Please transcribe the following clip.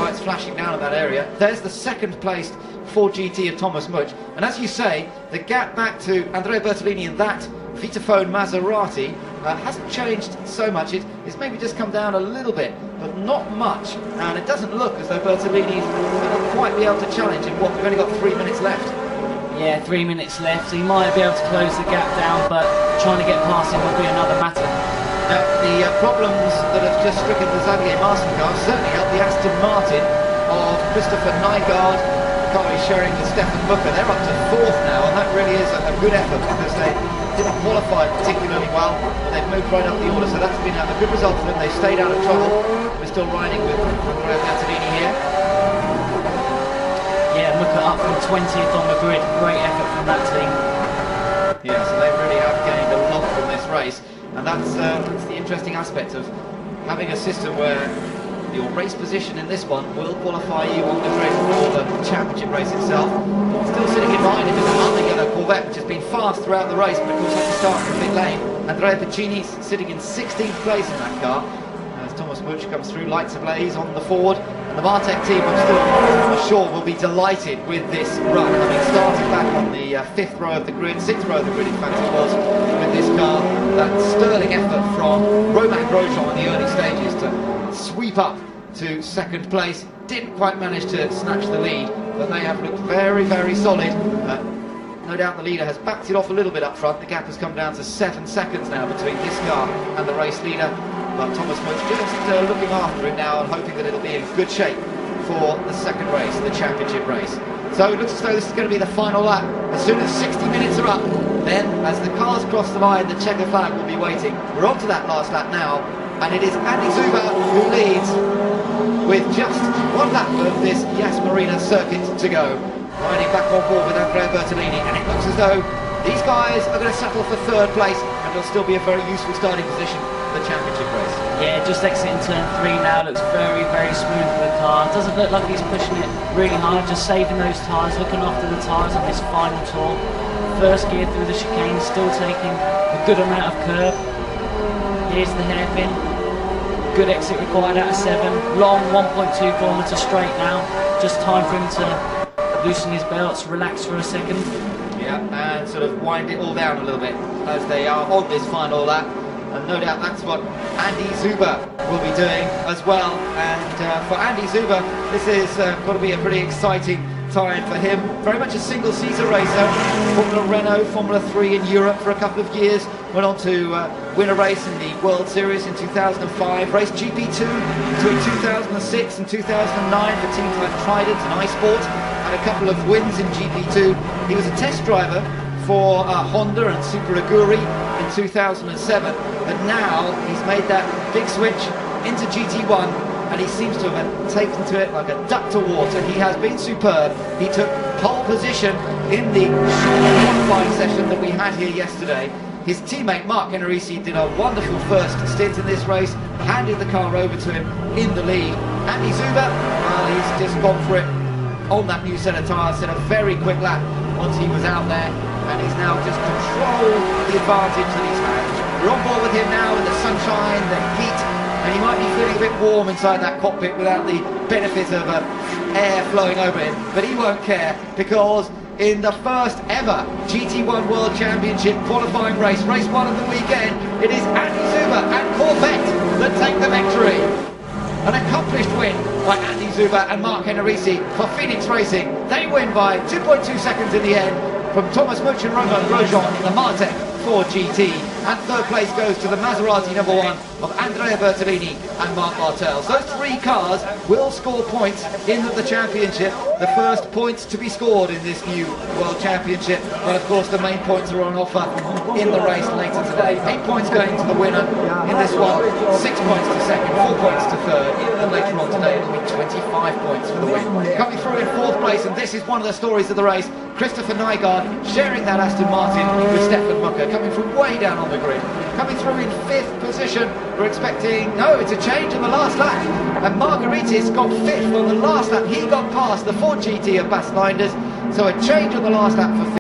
lights flashing down in that area. There's the second placed Ford GT of Thomas Much, and as you say, the gap back to Andrea Bertolini in that Vitaphone Maserati hasn't changed so much. It's maybe just come down a little bit, but not much, and it doesn't look as though Bertolini's going to quite be able to challenge in what we've only got 3 minutes left. Yeah, 3 minutes left, so he might be able to close the gap down, but trying to get past him will be another matter. Now, the problems that have just stricken the Xavier Martin car certainly helped the Aston Martin of Christopher Nygaard. The car is sharing with Stefan Booker. They're up to 4th now, and that really is a good effort because they didn't qualify particularly well, but they've moved right up the order, so that's been a good result for them. They've stayed out of trouble. We're still riding with Andrea Bertolini here. Yeah, Booker up from 20th on the grid. Great effort from that team. Yeah, so they really have gained a lot from this race. And that's the interesting aspect of having a system where your race position in this one will qualify you on the grid for the championship race itself. Still sitting in behind him is another yellow Corvette, which has been fast throughout the race, but of course had to start from pit lane. Andrea Piccini's sitting in 16th place in that car. As Thomas Much comes through, lights ablaze on the Ford. And the Martech team, I'm sure, will be delighted with this run, having started back on the 5th row of the grid, 6th row of the grid in fact it was, with this car. That sterling effort from Romain Grosjean in the early stages to sweep up to 2nd place. Didn't quite manage to snatch the lead, but they have looked very, very solid. No doubt the leader has backed it off a little bit up front. The gap has come down to 7 seconds now between this car and the race leader. But Thomas Much just looking after him now and hoping that it'll be in good shape for the second race, the championship race. So it looks as though this is going to be the final lap. As soon as 60 minutes are up, then as the cars cross the line, the checker flag will be waiting. We're on to that last lap now, and it is Andy Zuber who leads with just 1 lap of this Yas Marina circuit to go. Riding back on board with Andrea Bertolini, and it looks as though these guys are going to settle for 3rd place, and it'll still be a very useful starting position for the championship race. Yeah, just exiting turn 3 now, looks very, very smooth for the car. Doesn't look like he's pushing it really hard, just saving those tyres, looking after the tyres on this final tour. First gear through the chicane, still taking a good amount of curb. Here's the hairpin. Good exit required out of 7. Long 1.2 kilometre straight now. Just time for him to loosen his belts, relax for a second. Yeah, and sort of wind it all down a little bit as they are on this final lap. And no doubt that's what Andy Zuber will be doing as well. And for Andy Zuber, this is going to be a pretty exciting time for him. Very much a single-seater racer. Formula Renault, Formula 3 in Europe for a couple of years. Went on to win a race in the World Series in 2005. Raced GP2 between 2006 and 2009 for teams like Trident and iSport. Had a couple of wins in GP2. He was a test driver for Honda and Super Aguri in 2007, but now he's made that big switch into GT1, and he seems to have taken to it like a duck to water. He has been superb. He took pole position in the short qualifying session that we had here yesterday. His teammate Mark Enrici did a wonderful first stint in this race, handed the car over to him in the lead. Andy Zuber, well, he's just gone for it on that new set of tyres, set a very quick lap once he was out there, and he's now just controlled the advantage that he's had. We're on board with him now in the sunshine, the heat, and he might be feeling a bit warm inside that cockpit without the benefit of air flowing over him, but he won't care, because in the first ever GT1 World Championship qualifying race, race 1 of the weekend, it is Andy Zuber and Corvette that take the victory. An accomplished win by Andy Zuber and Mark Enrici for Phoenix Racing. They win by 2.2 seconds in the end from Thomas Much and Romain Grosjean in the Martech Ford GT. And 3rd place goes to the Maserati number 1 of Andrea Bertolini and Marc Bartels. Those 3 cars will score points in the championship. The first points to be scored in this new World Championship. But of course the main points are on offer in the race later today. 8 points going to the winner in this one, 6 points to 2nd, 4 points to 3rd, and later on today it'll be 25 points for the win. Coming through in 4th place, and this is one of the stories of the race, Christopher Nygaard sharing that Aston Martin with Stefan Booker, coming from way down on the grid. Coming through in 5th position, we're expecting, no, it's a change on the last lap, and Margaritis got 5th on the last lap. He got past the Ford GT of Bas Linders, so a change on the last lap for 5th.